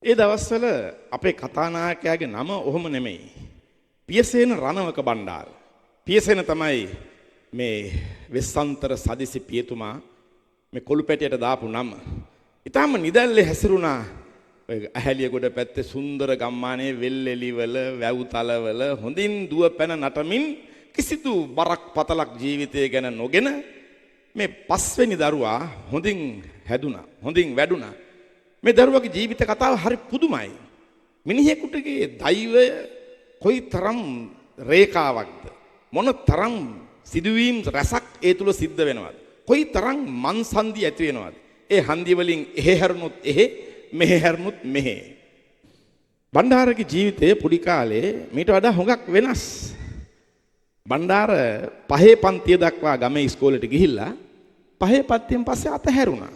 ඒ දවස්වල අපේ කතානායකයාගේ නම ඔහොම නෙමෙයි. පියසේන රණවක බණ්ඩාර. පියසේන තමයි මේ වෙස්සන්තර සදිසි පියතුමා මේ කොළු පැටියට දාපු නම. ඊටාම නිදැල්ලේ හැසිරුණා. ඔය ඇහැලියගොඩ පැත්තේ සුන්දර ගම්මානයේ වෙල්ෙලිවල වැව් තලවල හොඳින් දුව පැන නටමින් කිසිදු බරක් පතලක් ජීවිතය ගැන නොගෙන මේ පස්වෙනි දරුවා හොඳින් හැදුනා. හොඳින් වැඩුණා. මේ දරුවගේ ජීවිත කතාව හරි පුදුමයි. මිනිහෙකුටගේ දෛවය කොයිතරම් රේඛාවක්ද? මොන තරම් සිදුවීම් රසක් ඒ තුල සිද්ධ වෙනවද? කොයිතරම් මන්සන්දි ඇති වෙනවද? ඒ හන්දි වලින් එහෙ හැරුණොත් එහෙ මෙහෙ හැරුණොත් මෙහෙ. බණ්ඩාරගේ ජීවිතය පොඩි කාලේ මීට වඩා හුඟක් වෙනස්. බණ්ඩාර පහේ පන්තිය දක්වා ගමේ ඉස්කෝලේට ගිහිල්ලා පහේ පන්තියෙන් පස්සේ අතහැරුණා.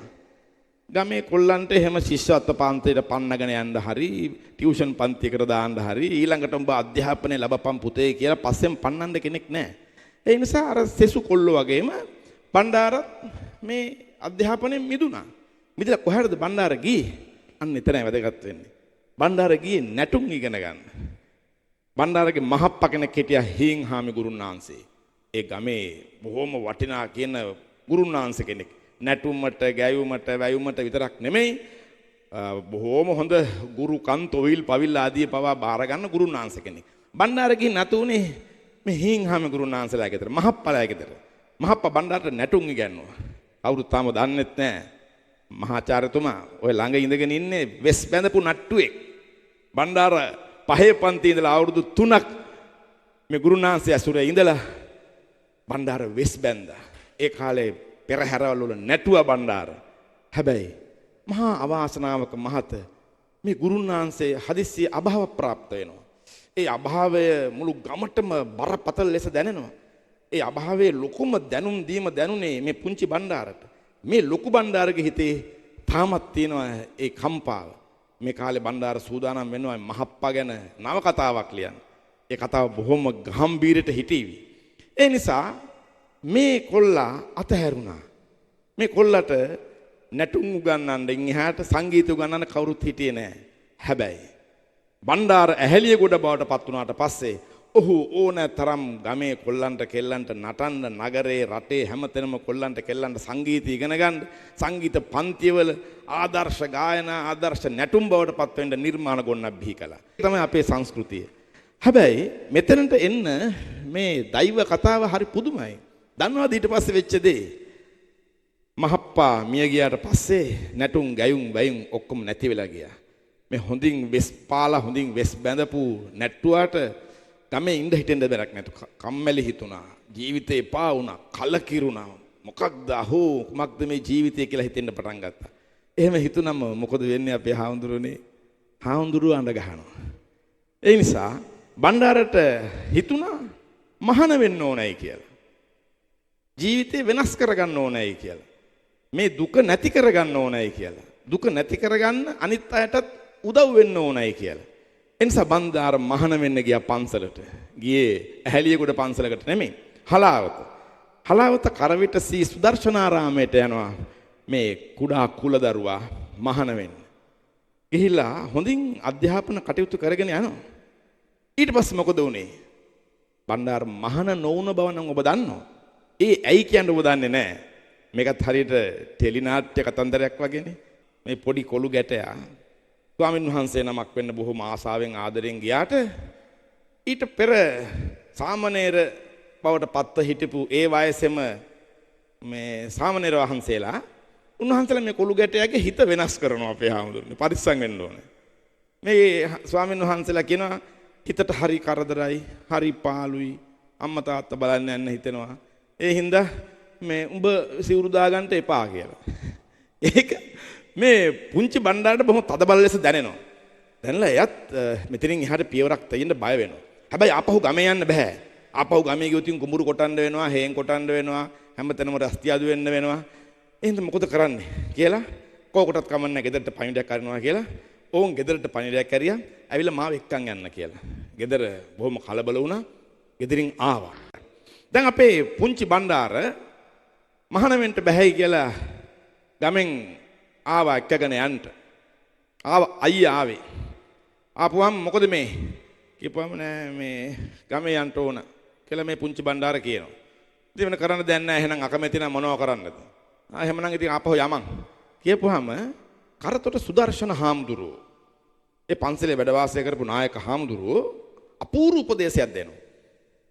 ගමේ කොල්ලන්ට එහෙම ශිෂ්‍යත්ව පන්තියට පන්නගෙන යන්න හරි ටියුෂන් පන්තියකට දාන්න හරි ඊළඟට උඹ අධ්‍යාපනය ලැබපම් පුතේ කියලා පස්සෙන් පන්නන්න කෙනෙක් නැහැ. ඒ නිසා අර සෙසු කොල්ලෝ වගේම බණ්ඩාරත් මේ අධ්‍යාපනයෙන් මිදුණා. මිදලා කොහටද බණ්ඩාර ගියේ? අන්න එතනයි වැදගත් වෙන්නේ. බණ්ඩාර ගියේ නැටුම් ඉගෙන ගන්න. බණ්ඩාරගේ මහප්පා කෙනෙක් හිටියා හීන්හාමි ගුරුන්නාන්සේ. ඒ ගමේ බොහොම වටිනා කියන ගුරුන්නාන්සේ කෙනෙක්. නැටුමට, ගැයුමට, වැයුමට විතරක් නෙමෙයි බොහොම හොඳ ගුරු කන්තොවිල් පවිල් ආදී පවා බාර ගන්න ගුරුන්නාන්සේ කෙනෙක්. බණ්ඩාර ගිහින් නැතුනේ මේ හීන්හාමි ගුරුන්නාන්සලා ගෙදර, මහප්පලා ගෙදර. මහප්පා බණ්ඩාරට නැටුම් ඉගෙනුවා. කවුරුත් තාම දන්නෙත් නැහැ. මහාචාර්යතුමා ඔය ළඟ ඉඳගෙන ඉන්නේ වෙස් බැඳපු නට්ටුවෙක්. බණ්ඩාර පහේ පන්තියේ ඉඳලා අවුරුදු 3ක් මේ ගුරුනාන්සේ ඇසුරේ ඉඳලා බණ්ඩාර වෙස් බැඳා. ඒ කාලේ පෙරහැරවල වල නැටුවා බණ්ඩාර. හැබැයි මහා අවාසනාවක මහත මේ ගුරුනාන්සේ හදිස්සිය අභාව ප්‍රාප්ත වෙනවා. ඒ අභාවය මුළු ගමටම බරපතල ලෙස දැනෙනවා. ඒ අභාවයේ ලොකුම දැනුම් දීම දැනුනේ මේ පුංචි බණ්ඩාරට. මේ ලොකු බණ්ඩාරගේ හිතේ තාමත් තියෙනවා ඒ කම්පාව. මේ කාලේ බණ්ඩාර සූදානම් වෙනවා මහප්පා ගැන නව කතාවක් ලියන්න. ඒ කතාව බොහොම ගැඹීරට හිටීවි. ඒ නිසා මේ කොල්ලා අතහැරුණා. මේ කොල්ලට නැටුම් උගන්වන්න එහාට සංගීත උගන්වන්න කවුරුත් හිටියේ නැහැ. හැබැයි බණ්ඩාර ඇහැලියගොඩ බවට පත් වුණාට පස්සේ ඔහු ඕන තරම් ගමේ කොල්ලන්ට කෙල්ලන්ට නටන්න නගරේ රටේ හැමතැනම කොල්ලන්ට කෙල්ලන්ට සංගීත ඉගෙන ගන්න සංගීත පන්තිවල ආදර්ශ ගායනා ආදර්ශ නැටුම් බවට පත් වෙන්න නිර්මාණ ගොන්නක් බිහි කළා. ඒ තමයි අපේ සංස්කෘතිය. හැබැයි මෙතනට එන්න මේ දෛව කතාව හරි පුදුමයි. දන්නවද ඊට පස්සේ වෙච්ච දේ? මහප්පා මිය ගියාට පස්සේ නැටුම් ගැයුම් වැයුම් ඔක්කොම නැති වෙලා ගියා. මේ හොඳින් වෙස් පාලා හොඳින් වෙස් බැඳපු නැට්ටුවාට ගමේ ඉඳ හිටෙන්න බැරක් නැතු. කම්මැලි හිතුණා. ජීවිතේ එපා වුණා. කලකිරුණා. මොකක්ද අහෝ කුමක්ද මේ ජීවිතය කියලා හිතෙන්න පටන් ගත්තා. එහෙම හිතුනම මොකද වෙන්නේ අපේ හාමුදුරුවනේ? හාමුදුරුව අඬ ගහනවා. ඒ නිසා බණ්ඩාරට හිතුණා මහාන වෙන්න ඕනයි කියලා. ජීවිතේ වෙනස් කරගන්න ඕනයි කියලා. මේ දුක නැති කරගන්න ඕනයි කියලා. දුක නැති කරගන්න අනිත් අයටත් උදව් වෙන්න ඕනයි කියලා. එනිසා බණ්ඩාර මහාන වෙන්න ගියා පන්සලට. ගියේ ඇහැලියගොඩ පන්සලකට නෙමෙයි. හලාවත. හලාවත කරවිට සී සුදර්ශනාරාමයට යනවා මේ කුඩා කුලදරුවා මහාන වෙන්න. ගිහිලා හොඳින් අධ්‍යාපන කටයුතු කරගෙන යනවා. ඊට පස්සේ මොකද වුනේ? බණ්ඩාර මහාන නොවුන බව නම් ඔබ දන්නවා. ඒ ඇයි කියන්නේ ඔබ දන්නේ නැහැ. මේකත් හරියට ටෙලි නාට්‍ය කතන්දරයක් වගේනේ. මේ පොඩි කොළු ගැටයා ස්වාමීන් වහන්සේ නමක් වෙන්න බොහොම ආසාවෙන් ආදරෙන් ගියාට ඊට පෙර සාමණේර බවට පත්ව හිටපු ඒ වයසෙම මේ සාමණේර වහන්සේලා උන්වහන්සේලා මේ කොළු ගැටයාගේ හිත වෙනස් කරනවා අපේ හාමුදුරනේ. පරිස්සම් වෙන්න ඕනේ. මේ ස්වාමීන් වහන්සේලා කියනවා හිතට හරි කරදරයි, හරි පාළුයි, අම්මා තාත්තා බලන්න යන්න හිතෙනවා. ඒ හින්දා මේ උඹ සිවුරු දාගන්න එපා කියලා. ඒක මේ පුංචි බණ්ඩාරට බොහොම තදබල ලෙස දැනෙනවා. දැනලා එයත් මෙතනින් එහාට පියවරක් තයින්න බය වෙනවා. හැබැයි ආපහු ගමේ යන්න බෑ. ආපහු ගමේ ගියොත් කුඹුරු කොටන්න වෙනවා, හේන් කොටන්න වෙනවා, හැමතැනම රස්තියාදු වෙන්න වෙනවා. එහෙනම් මොකද කරන්නේ කියලා කෝකටත් කමන්නේ ගෙදරට පණිවිඩයක් කරනවා කියලා. ඕන් ගෙදරට පණිවිඩයක් කරියා. ඇවිල්ලා මාව එක්කන් යන්න කියලා. ගෙදර බොහොම කලබල වුණා. ගෙදරින් ආවා. දැන් අපේ පුංචි බණ්ඩාර මහාන වෙන්න බෑයි කියලා ගමෙන් ආවා එක්කගෙන යන්න. අයියා ආවේ. ආපුවම මොකද මේ? කිව්වම නෑ මේ ගමේ යන්න ඕන කියලා මේ පුංචි බණ්ඩාර කියනවා. ඉතින් වෙන කරන්න දෙයක් නෑ. එහෙනම් අකමැති නම් මොනව කරන්නද? එහෙමනම් ඉතින් ආපහු යමන්. කියපුවාම කරතොට සුදර්ශන හාමුදුරුවෝ ඒ පන්සලේ වැඩ වාසය කරපු නායක හාමුදුරුවෝ අපූර්ව උපදේශයක් දෙනවා.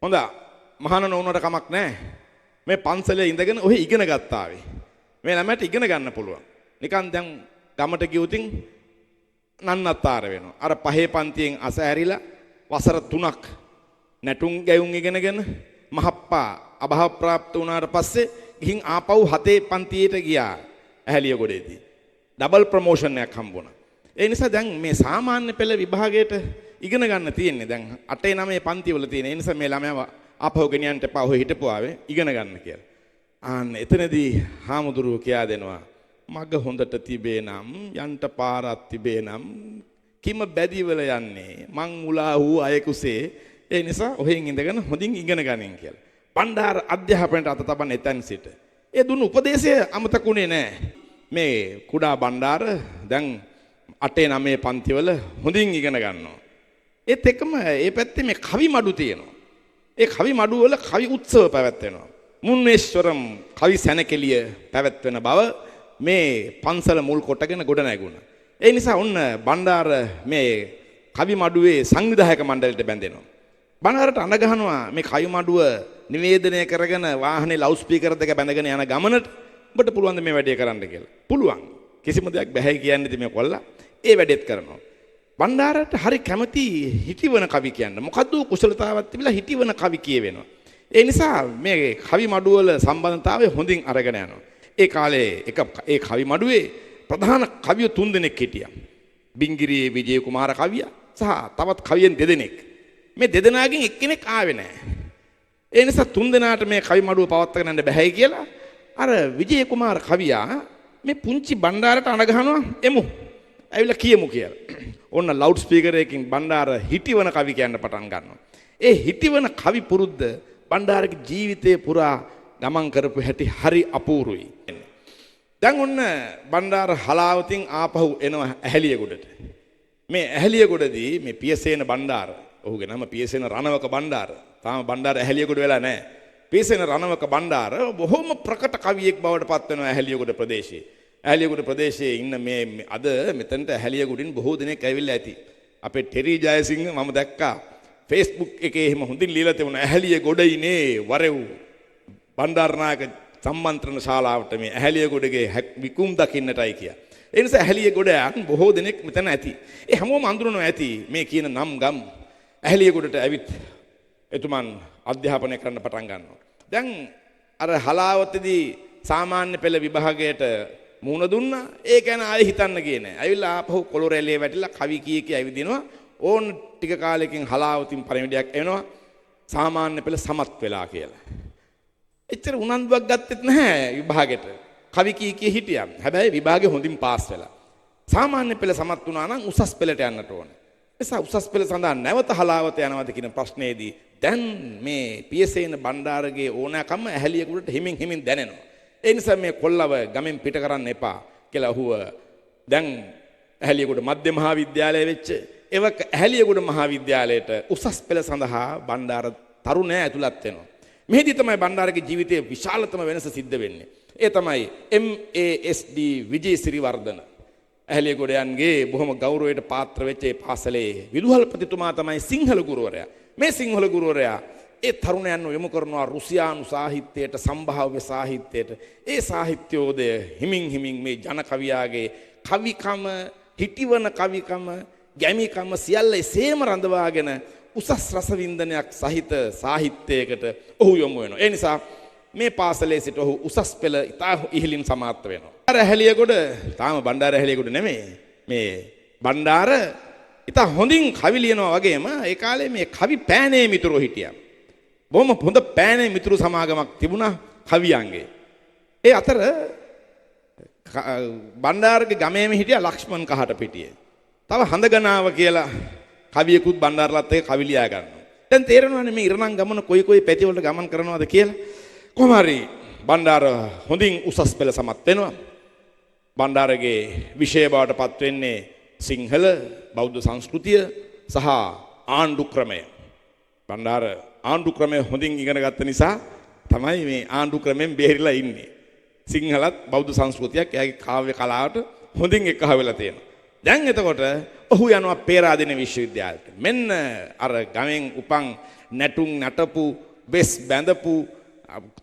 හොඳ මහාන නොවුනට කමක් නැහැ. මේ පන්සලේ ඉඳගෙන ඔහි ඉගෙන ගත්තාවේ. මේ ළමයට ඉගෙන ගන්න පුළුවන්. නිකන් දැන් ගමට ගියොතින් නන්නත්තර වෙනවා. අර පහේ පන්තියෙන් අස ඇරිලා වසර 3ක් නැටුම් ගැයුම් ඉගෙනගෙන මහප්පා අභාව ප්‍රාප්ත වුණාට පස්සේ ගිහින් ආපහු 7 පන්තියට ගියා. ඇහැලිය ගොඩේදී. ඩබල් ප්‍රොමෝෂන් එකක් හම්බුණා. ඒ නිසා දැන් මේ සාමාන්‍ය පෙළ විභාගයට ඉගෙන ගන්න තියෙන්නේ. දැන් 8 9 පන්ති වල තියෙන. ඒ නිසා මේ ළමයාව ආපහු ගෙනියන්න එපා. ඔය හිටපුවාවේ ඉගෙන ගන්න කියලා. ආන්න එතනදී හාමුදුරුවෝ කියා දෙනවා. මග හොඳට තිබේ නම් යන්ට පාරක් තිබේ නම් කිම බැදිවල යන්නේ මං මුලා වූ අයෙකුසේ. ඒ නිසා ඔහෙන් ඉඳගෙන හොඳින් ඉගෙන ගනින් කියලා. බණ්ඩාර අධ්‍යාපනයට අත තබන එතෙන් සිට ඒ දුන්නු උපදේශය අමතකුනේ නැහැ. මේ කුඩා බණ්ඩාර දැන් 8 9 පන්තිවල හොඳින් ඉගෙන ගන්නවා. ඒත් එක්කම ඒ පැත්තේ මේ කවි මඩු තියෙනවා. ඒ කවි මඩු වල කවි උත්සව පැවැත්වෙනවා. මුන්නේශ්වරම් කවි සැනකෙළිය පැවැත්වෙන බව මේ පන්සල මුල් කොටගෙන ගොඩ නැගුණා. ඒ නිසා ඔන්න බණ්ඩාර මේ කවි මඩුවේ සංවිධායක මණ්ඩලයට බැඳෙනවා. බණ්ඩාරට අඬ ගහනවා මේ කවි මඩුව නිවේදනය කරගෙන වාහනේ ලවුඩ් ස්පීකර් දෙක බැඳගෙන යන ගමනට ඔබට පුළුවන් මේ වැඩේ කරන්න කියලා. පුළුවන්. කිසිම දෙයක් බැහැ කියන්නේ ඉතින් මේ කොල්ලා ඒ වැඩේත් කරනවා. බණ්ඩාරට හරි කැමති හිටිවන කවි කියන්න. මොකද්ද කුසලතාවක් තිබිලා හිටිවන කවි කියවෙනවා. ඒ නිසා මේ කවි මඩුවල සම්බන්ධතාවය හොඳින් අරගෙන යනවා. ඒ කාලේ ඒ කවි මඩුවේ ප්‍රධාන කවියෝ 3 දෙනෙක් හිටියා. බිංගිරියේ විජේ කුමාර කවියා සහ තවත් කවියන් 2 දෙනෙක්. මේ දෙදෙනාගෙන් එක්කෙනෙක් ආවේ නැහැ. ඒ නිසා 3 දෙනාට මේ කවි මඩුව පවත්වාගෙන යන්න බැහැයි කියලා අර විජේ කුමාර කවියා මේ පුංචි බණ්ඩාරට අඬ ගහනවා එමු. ඇවිල්ලා කියමු කියලා. ඔන්න ලවුඩ් ස්පීකර් එකකින් බණ්ඩාර හිටිවන කවි කියන්න පටන් ගන්නවා. ඒ හිටිවන කවි පුරුද්ද බණ්ඩාරගේ ජීවිතේ පුරා ගමන් කරපු හැටි හරි අපූර්වයි. දැන් ඔන්න බණ්ඩාර හලාවතින් ආපහු එනවා ඇහැලියගොඩට. මේ ඇහැලියගොඩදී මේ පියසේන බණ්ඩාර, ඔහුගේ නම පියසේන රණවක බණ්ඩාර. තාම බණ්ඩාර ඇහැලියගොඩ වෙලා නැහැ. පියසේන රණවක බණ්ඩාර බොහොම ප්‍රකට කවියෙක් බවට පත් වෙනවා ඇහැලියගොඩ ප්‍රදේශයේ. ඇහැලියගොඩ ප්‍රදේශයේ ඉන්න මේ අද මෙතනට ඇහැලියගොඩින් බොහෝ දෙනෙක් ඇවිල්ලා ඇති. අපේ ටෙරි ජයසිංහ මම දැක්කා Facebook එකේ එහෙම හොඳින් ලියලා තිබුණා ඇහැලියගොඩිනේ වරෙව් බණ්ඩාරනායක සම්මන්ත්‍රණ ශාලාවට මේ ඇහැලියගොඩගේ විකුම් දකින්නටයි කියා. ඒ නිසා ඇහැලියගොඩයන් බොහෝ දෙනෙක් මෙතන ඇති. ඒ හැමෝම අඳුරනවා ඇති මේ කියන නම් ගම් ඇහැලියගොඩට ඇවිත් එතුමන් අධ්‍යාපනය කරන්න පටන් ගන්නවා. දැන් අර හලාවතදී සාමාන්‍ය පෙළ විභාගයට මුණ දුන්නා. ඒ ගැන ආයෙ හිතන්න ගියේ නෑ. ඇවිල්ලා ආපහු කොළොරැල්ලේ වැටිලා කවි කී ඇවිදිනවා. ඕන් ටික කාලෙකින් හලාවතින් පරිවිඩයක් එනවා. සාමාන්‍ය පෙළ සමත් වෙලා කියලා. එච්චර උනන්දුවක් ගත්තෙත් නැහැ විභාගෙට. කවි කී හිටියා. හැබැයි විභාගේ හොඳින් පාස් වෙලා. සාමාන්‍ය පෙළ සමත් වුණා නම් උසස් පෙළට යන්නට ඕන. එසා උසස් පෙළ සඳහා නැවත හලාවත යනවාද කියන ප්‍රශ්නේදී දැන් මේ පියසේන බණ්ඩාරගේ ඕනෑකම ඇහැලියගොඩට හිමින් දැනෙනවා. ඒ නිසා මේ කොල්ලව ගමෙන් පිට කරන්න එපා කියලා අහුව දැන් ඇහැලියගොඩ මධ්‍ය මහාවිද්‍යාලය වෙච්ච එවක ඇහැලියගොඩ මහාවිද්‍යාලයට උසස් පෙළ සඳහා බණ්ඩාර තරුණයා ඇතුළත් වෙනවා. මෙහිදී තමයි බණ්ඩාරගේ ජීවිතයේ විශාලතම වෙනස සිද්ධ වෙන්නේ. ඒ තමයි MASD විජේසිරිවර්ධන. ඇහැලියගොඩයන්ගේ බොහොම ගෞරවයට පාත්‍ර වෙච්ච ඒ පාසලේ විදුහල්පතිතුමා තමයි සිංහල ගුරුවරයා. මේ සිංහල ගුරුවරයා ඒ තරුණයන්ව යොමු කරනවා රුසියානු සාහිත්‍යයට, සම්භාව්‍ය සාහිත්‍යයට. ඒ සාහිත්‍යෝදය හිමින් මේ ජන කවියාගේ කවිකම, හිටිවන කවිකම, ගැමිකම සියල්ල එසේම රඳවාගෙන උසස් රසවින්දනයක් සහිත සාහිත්‍යයකට ඔහු යොමු වෙනවා. ඒ නිසා මේ පාසලේ සිට ඔහු උසස් පෙළ ඉතා ඉහළින් සමාප්ත වෙනවා. ඇහැලියගොඩ තාම බණ්ඩාර ඇහැලියගොඩ නෙමෙයි. මේ බණ්ඩාර ඉතා හොඳින් කවි ලියනවා වගේම ඒ කාලේ මේ කවි පෑනේ මිතුරෝ හිටියා. බොහොම හොඳ පෑනේ මිතුරු සමාගමක් තිබුණා කවියන්ගේ. ඒ අතර බණ්ඩාරගේ ගමේම හිටියා ලක්ෂ්මන් කහටපිටියේ. තව හඳගනාව කියලා කවියෙකුත් බණ්ඩාරලත් එක්ක කවි ලියා ගන්නවා. දැන් තේරෙනවනේ මේ ඉරණම් ගමන කොයි පැතිවලට ගමන් කරනවද කියලා. කොහොම හරි බණ්ඩාර හොඳින් උසස් පෙළ සමත් වෙනවා. බණ්ඩාරගේ විෂය බවට පත් වෙන්නේ සිංහල බෞද්ධ සංස්කෘතිය සහ ආණ්ඩු ක්‍රමය. බණ්ඩාර ආණ්ඩු ක්‍රමය හොඳින් ඉගෙන ගත්ත නිසා තමයි මේ ආණ්ඩු ක්‍රමයෙන් බේරිලා ඉන්නේ. සිංහලත් බෞද්ධ සංස්කෘතියක් එයාගේ කාව්‍ය කලාවට හොඳින් එක්කහ වෙලා තියෙනවා. දැන් එතකොට ඔහු යනවා පේරාදෙණිය විශ්වවිද්‍යාලයට. මෙන්න අර ගමෙන් උපන් නැටුම් නටපු, බෙස් බැඳපු,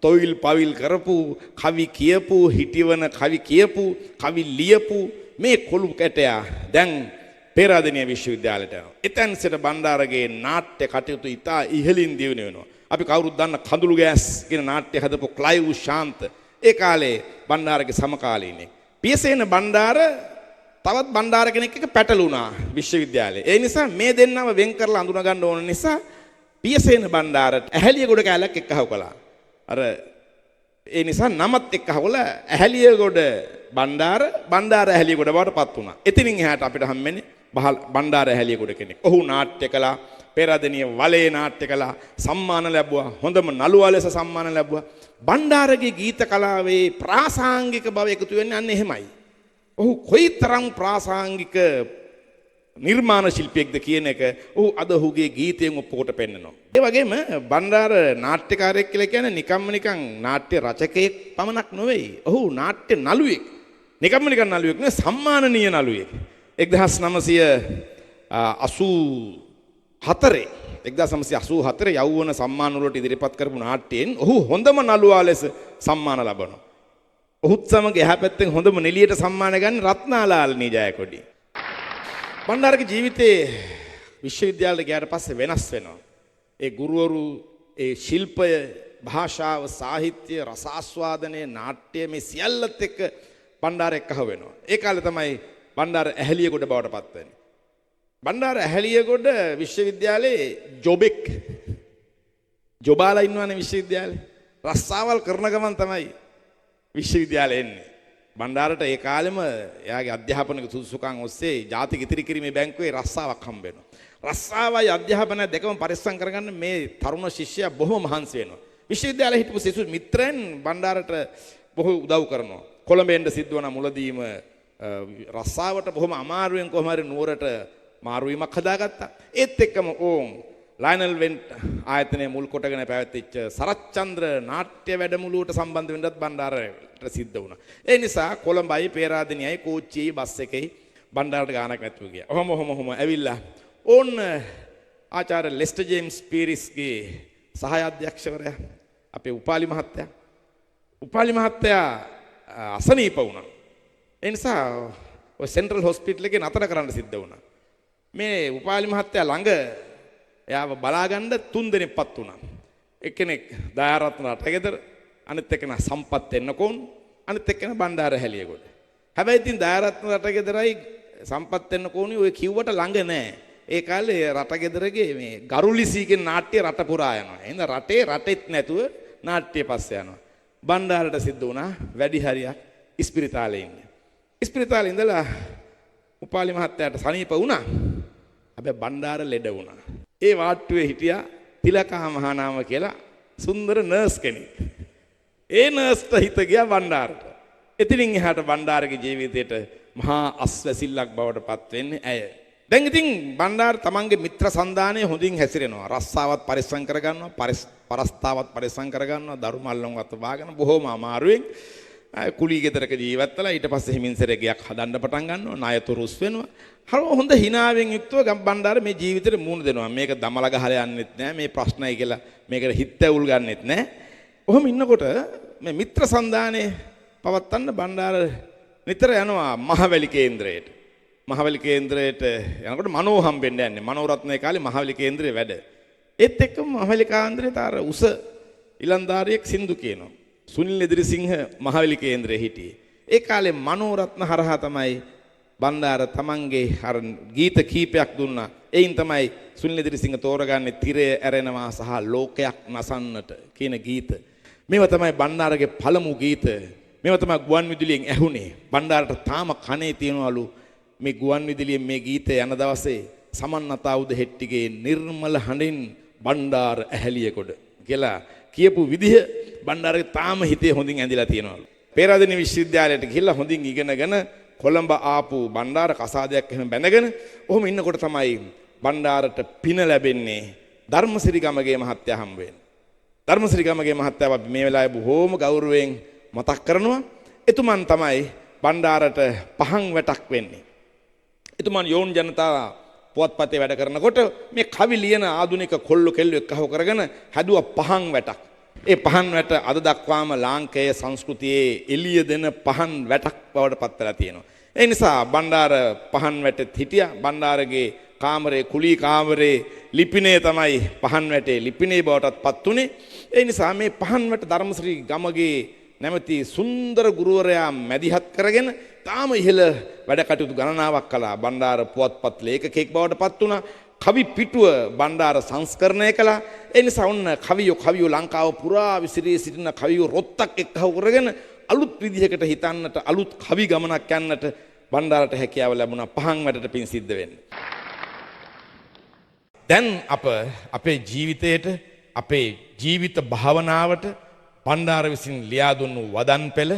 තොইল පවිල් කරපු, කවි කියපු, හිටිවන කවි කියපු, කවි ලියපු මේ කොළු කැටයා දැන් පේරාදෙණිය විශ්වවිද්‍යාලයට යනවා. එතෙන් සිට බණ්ඩාරගේ නාට්‍ය කටයුතු ඉතා ඉහළින් දියුණු වෙනවා. අපි කවුරුත් දන්න කඳුළු ගෑස් කියන නාට්‍ය හදපු ක්ලයිව් ශාන්ත ඒ කාලේ බණ්ඩාරගේ සමකාලීනෙක්. පියසේන බණ්ඩාර තවත් බණ්ඩාර කෙනෙක් එක්ක පැටළුණා විශ්වවිද්‍යාලේ. ඒ නිසා මේ දෙන්නම වෙන් කරලා අඳුන ගන්න ඕන නිසා පියසේන බණ්ඩාරට ඇහැලියගොඩ කැලක් එක්කහව කළා. අර ඒ නිසා නමත් එක්කහවල ඇහැලියගොඩ බණ්ඩාර ඇහැලියගොඩ බවට පත් වුණා. එතනින් එහාට අපිට හම්බෙන්නේ බණ්ඩාර ඇහැලියගොඩ කෙනෙක්. ඔහු නාට්‍ය කළා, පේරාදෙණිය වලේ නාට්‍ය කළා, සම්මාන ලැබුවා, හොඳම නළුවා ලෙස සම්මාන ලැබුවා. බණ්ඩාරගේ ගීත කලාවේ ප්‍රාසංගික බව එකතු වෙන්නේ අන්න එහෙමයි. ඔහු කොයිතරම් ප්‍රාසංගික නිර්මාණ ශිල්පියෙක්ද කියන එක ඔහු අද ඔහුගේ ගීතයෙන් ඔප්පුවට පෙන්නනවා. ඒ වගේම බණ්ඩාර නාට්‍යකාරයෙක් කියලා කියන්නේ නිකන් නාට්‍ය රචකයෙක් පමණක් නෙවෙයි. ඔහු නාට්‍ය නළුවෙක්. නිකන් නළුවෙක් නෙවෙයි, සම්මානනීය නළුවෙක්. 1984 යෞවන සම්මාන වලට ඉදිරිපත් කරපු නාට්‍යයෙන් ඔහු හොඳම නළුවා ලෙස සම්මාන ලබනවා. ඔහුත් සමග එහා පැත්තෙන් හොඳම නිලියට සම්මාන ගන්න රත්නාලාල්නී ජයකොඩි. බණ්ඩාරගේ ජීවිතේ විශ්වවිද්‍යාලයට ගියාට පස්සේ වෙනස් වෙනවා. ඒ ගුරුවරු, ඒ ශිල්පය, භාෂාව, සාහිත්‍ය, රසාස්වාදනය, නාට්‍ය මේ සියල්ලත් එක්ක බණ්ඩාර එක්කහ වෙනවා. ඒ කාලේ තමයි බණ්ඩාර ඇහැලියගොඩ බවට පත් වෙන්නේ. බණ්ඩාර ඇහැලියගොඩ විශ්වවිද්‍යාලයේ ජොබෙක් ජොබාලා ඉන්නවනේ විශ්වවිද්‍යාලේ. රස්සාවල් කරන ගමන් තමයි විශ්වවිද්‍යාලේ එන්නේ. බණ්ඩාරට ඒ කාලෙම එයාගේ අධ්‍යාපනික සුදුසුකම් ඔස්සේ ජාතික ඉතිරි කිරීමේ බැංකුවේ රස්සාවක් හම්බ වෙනවා. රස්සාවයි අධ්‍යාපනය දෙකම පරිස්සම් කරගන්න මේ තරුණ ශිෂ්‍යයා බොහොම මහන්සි වෙනවා. විශ්වවිද්‍යාලයේ හිටපු සිසු මිත්‍රයන් බණ්ඩාරට බොහෝ උදව් කරනවා. කොළඹෙන්ද සිද්ධ වන මුලදීම රස්සාවට බොහොම අමාරුවෙන් කොහොම හරි නුවරට මාරුවීමක් හදාගත්තා. ඒත් එක්කම ඕන් ලයනල් වෙන්ට් ආයතනයේ මුල් කොටගෙන පැවැත්විච්ච සරච්චන්ද්‍ර නාට්‍ය වැඩමුළුවට සම්බන්ධ වෙන්නත් බණ්ඩාරට සිද්ධ වුණා. ඒ නිසා කොළඹයි පේරාදෙණියයි කෝච්චියයි බස් එකයි බණ්ඩාරට ගානක් නැතුව ගියා. ඔහොම ඇවිල්ලා ඕන් ආචාර්ය ලෙස්ටර් ජේම්ස් පීරිස්ගේ සහාය අධ්‍යක්ෂකවරයා අපේ උපාලි මහත්තයා අසනීප වුණා. ඒ නිසා ඔය සෙන්ට්‍රල් හොස්පිටල් එකේ නතර කරන්න සිද්ධ වුණා. මේ උපාලි මහත්තයා ළඟ එයාව බලාගන්න 3 දෙනෙක්පත් වුණා. එක්කෙනෙක් දයාරත්න රටගෙදර, අනිත් එක්කෙනා සම්පත් එන්නකෝන්, අනිත් එක්කෙනා බණ්ඩාර ඇහැලියගොඩ. හැබැයි ඉතින් දයාරත්න රටගෙදරයි සම්පත් එන්නකෝනි ඔය කිව්වට ළඟ නෑ. ඒ කාලේ රටගෙදරගේ මේ ගරුලිසීගේ නාට්‍ය රට පුරා යනවා. එහෙනම් රටෙත් නැතුව නාට්‍ය පස්සේ යනවා. බණ්ඩාරට සිද්ධ වුණා වැඩි හරියක් ඉස්පිරිතාලේ ඉන්නේ. ඉස්පිරිතාලේ ඉඳලා උපාලි මහත්තයාට සනීප වුණා. හැබැයි බණ්ඩාර ලෙඩ වුණා. ඒ වාට්ටුවේ හිටියා තිලකා මහානාම කියලා සුන්දර නර්ස් කෙනෙක්. ඒ නර්ස්ට හිත ගියා බණ්ඩාරට. එතනින් එහාට බණ්ඩාරගේ ජීවිතේට මහා අස්වැසිල්ලක් බවට පත් වෙන්නේ ඇය. දැන් ඉතින් බණ්ඩාර තමන්ගේ මිත්‍ර සන්දානයේ හොඳින් හැසිරෙනවා. රස්සාවත් පරිස්සම් කරගන්නවා, පරස්තාවත් පරිස්සම් කරගන්නවා, දරු මල්ලන්වත් වාගෙන බොහොම අමාරුවෙන් කුලී ගෙදරක ජීවත් වෙලා ඊට පස්සේ හිමින්සරේ ගයක් හදන්න පටන් ගන්නවා, ණයතුරුස් වෙනවා. හොඳ හිනාවෙන් යුක්තව බණ්ඩාර මේ ජීවිතේට මුහුණ දෙනවා. මේක දමල ගහලා යන්නෙත් නෑ, මේ ප්‍රශ්නයි කියලා මේකට හිත ඇවුල් ගන්නෙත් නෑ. ඔහොම ඉන්නකොට මේ මිත්‍ර සන්දානේ පවත්තන්න බණ්ඩාර නිතර යනවා මහවැලි කේන්ද්‍රයට. මහවැලි කේන්ද්‍රයට යනකොට මනෝ හම්බෙන්න යන්නේ. මනෝරත්නයේ කාලේ මහවැලි කේන්ද්‍රයේ වැඩ. ඒත් එක්කම මහවැලි කේන්ද්‍රයේ තර උස ඉලන්දාරියෙක් සින්දු කියනවා. සුනිල් එදිරිසිංහ මහවැලි කේන්ද්‍රයේ හිටියේ. ඒ කාලේ මනෝරත්න හරහා තමයි බණ්ඩාර තමන්ගේ අර ගීත කීපයක් දුන්නා. එයින් තමයි සුනිල් එදිරිසිංහ තෝරගන්නේ තිරය ඇරෙනවා සහ ලෝකයක් නසන්නට කියන ගීත. මේවා තමයි බණ්ඩාරගේ පළමු ගීත. මේවා තමයි ගුවන් විදුලියෙන් ඇහුනේ. බණ්ඩාරට තාම කනේ තියනවලු මේ ගුවන් විදුලියෙන් මේ ගීතය යන දවසේ සමන්නතාවුද හෙට්ටිගේ නිර්මල හඬින් බණ්ඩාර ඇහැලියගොඩ කියලා කියපු විදිහ බණ්ඩාරගේ තාම හිතේ හොඳින් ඇඳිලා තියෙනවලු. පේරාදෙණිය විශ්වවිද්‍යාලයට ගිහිල්ලා හොඳින් ඉගෙනගෙන කොළඹ ආපු බණ්ඩාර කසාදයක් එහෙම බැඳගෙන ඔහොම ඉන්නකොට තමයි බණ්ඩාරට පින ලැබෙන්නේ ධර්මසිරි ගමගේ මහත්තයා හම්බ වෙන්නේ. ධර්මසිරි ගමගේ මහත්තයාව අපි මේ වෙලාවේ බොහෝම ගෞරවයෙන් මතක් කරනවා. එතුමන් තමයි බණ්ඩාරට පහන් වැටක් වෙන්නේ. එතුමන් යෝන් ජනතා පුවත්පතේ වැඩ කරනකොට මේ කවි ලියන ආධුනික කොල්ල කෙල්ල එක්කව කරගෙන හැදුවා පහන් වැටක්. ඒ පහන් වැට අද දක්වාම ලාංකේය සංස්කෘතියේ එළිය දෙන පහන් වැටක් බවට පත් වෙලා තියෙනවා. ඒ නිසා බණ්ඩාර පහන් වැටෙත් හිටියා. බණ්ඩාරගේ කාමරේ කුලී කාමරේ ලිපිනේ තමයි පහන් වැටේ ලිපිනේ බවටත් පත් උනේ. ඒ නිසා මේ පහන් වැට ධර්මශ්‍රී ගමගේ නැමැති සුන්දර ගුරුවරයා මැදිහත් කරගෙන තාම ඉහළ වැඩ කටයුතු ගණනාවක් කළා. බණ්ඩාර පුවත්පත් ලේඛකයෙක් බවට පත් වුණා. කවි පිටුව බණ්ඩාර සංස්කරණය කළා. ඒ නිසා ඔන්න කවියෝ ලංකාව පුරා විසිරී සිටින කවියෝ රොත්තක් එක්කව කරගෙන අලුත් විදිහකට හිතන්නට අලුත් කවි ගමනක් යන්නට බණ්ඩාරට හැකියාව ලැබුණා පහන් වැඩට පින් සිද්ධ වෙන්න. දැන් අපේ ජීවිතයට අපේ ජීවිත භාවනාවට බණ්ඩාර විසින් ලියා දුන්නු වදන් පෙළ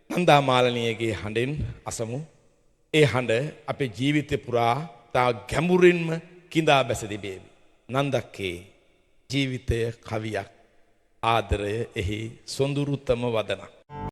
නන්දා මාලනියගේ හඬෙන් අසමු. ඒ හඬ අපේ ජීවිතය පුරා තා ගැඹුරින්ම කිඳා බැස තිබේවි. නන්දක්ගේ ජීවිතය කවියක් ආදරය එහි සොඳුරුතම වදනක්.